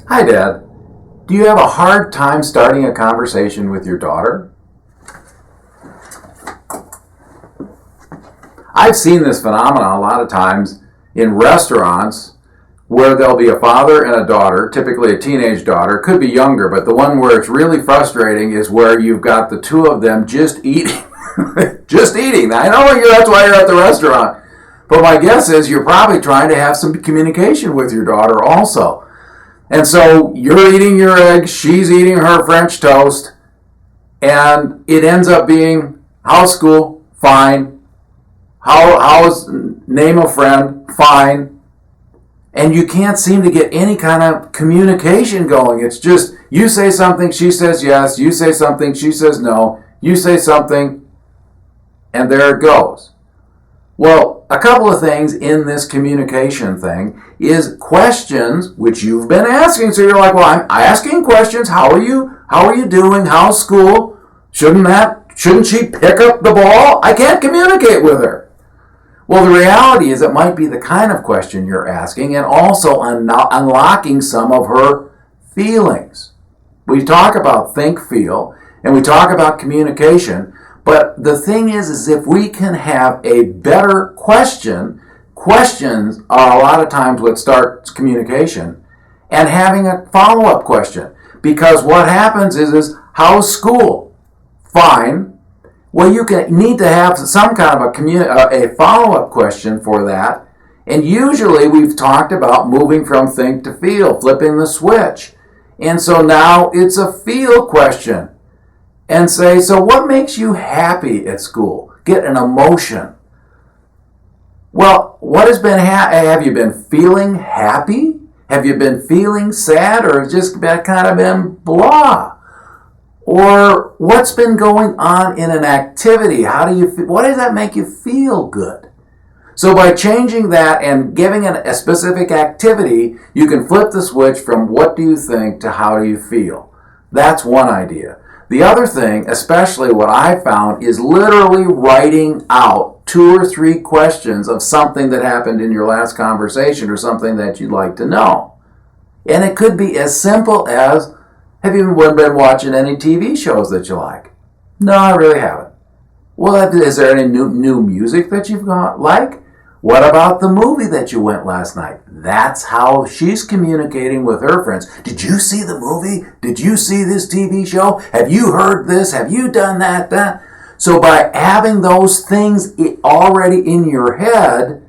Hi, Dad. Do you have a hard time starting a conversation with your daughter? I've seen this phenomenon a lot of times in restaurants where there'll be a father and a daughter, typically a teenage daughter, could be younger, but the one where it's really frustrating is where you've got the two of them just eating. Just eating. I know that's why you're at the restaurant. But my guess is you're probably trying to have some communication with your daughter also. And so you're eating your eggs, she's eating her French toast, and it ends up being, how's school? Fine. How's name a friend? Fine. And you can't seem to get any kind of communication going. It's just, you say something, she says yes, you say something, she says no, you say something, and there it goes. Well, a couple of things in this communication thing is questions, which you've been asking. So you're like, well, I'm asking questions. How are you? How are you doing? How's school? Shouldn't she pick up the ball? I can't communicate with her. Well, the reality is it might be the kind of question you're asking and also unlocking some of her feelings. We talk about think, feel, and we talk about communication. But the thing is if we can have a better question, questions are a lot of times what starts communication, and having a follow-up question. Because what happens is how's school? Fine. Well, you need to have some kind of a follow-up question for that. And usually we've talked about moving from think to feel, flipping the switch. And so now it's a feel question. And say, so what makes you happy at school? Get an emotion. Well, what has been, have you been feeling happy? Have you been feeling sad, or just kind of been blah? Or what's been going on in an activity? How do you feel? What does that make you feel good? So by changing that and giving a specific activity, you can flip the switch from what do you think to how do you feel. That's one idea. The other thing, especially what I found, is literally writing out 2 or 3 questions of something that happened in your last conversation or something that you'd like to know. And it could be as simple as, have you been watching any TV shows that you like? No, I really haven't. Well, is there any new music that you've got like? What about the movie that you went last night? That's how she's communicating with her friends. Did you see the movie? Did you see this TV show? Have you heard this? Have you done that? So by having those things already in your head,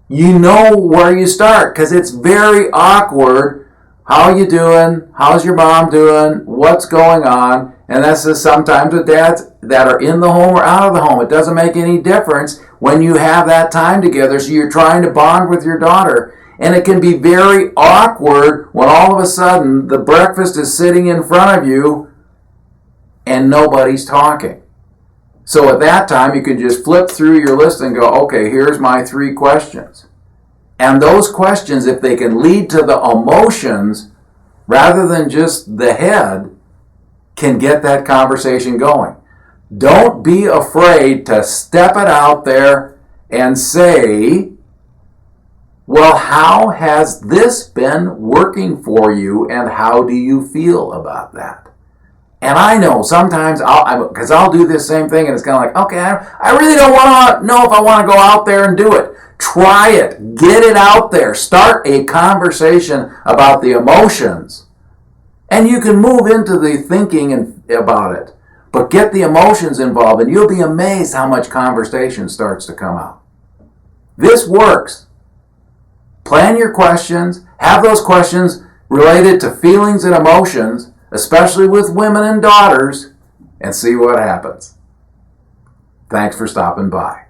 you know where you start, because it's very awkward. How are you doing? How's your mom doing? What's going on? And that's just sometimes with dads that are in the home or out of the home. It doesn't make any difference when you have that time together. So you're trying to bond with your daughter. And it can be very awkward when all of a sudden the breakfast is sitting in front of you and nobody's talking. So at that time, you can just flip through your list and go, okay, here's my 3 questions. And those questions, if they can lead to the emotions rather than just the head, can get that conversation going. Don't be afraid to step it out there and say, well, how has this been working for you and how do you feel about that? And I know sometimes I'll do this same thing and it's kind of like, okay, I really don't want to know if I want to go out there and do it. Try it. Get it out there. Start a conversation about the emotions. And you can move into the thinking about it. But get the emotions involved and you'll be amazed how much conversation starts to come out. This works. Plan your questions. Have those questions related to feelings and emotions, especially with women and daughters, and see what happens. Thanks for stopping by.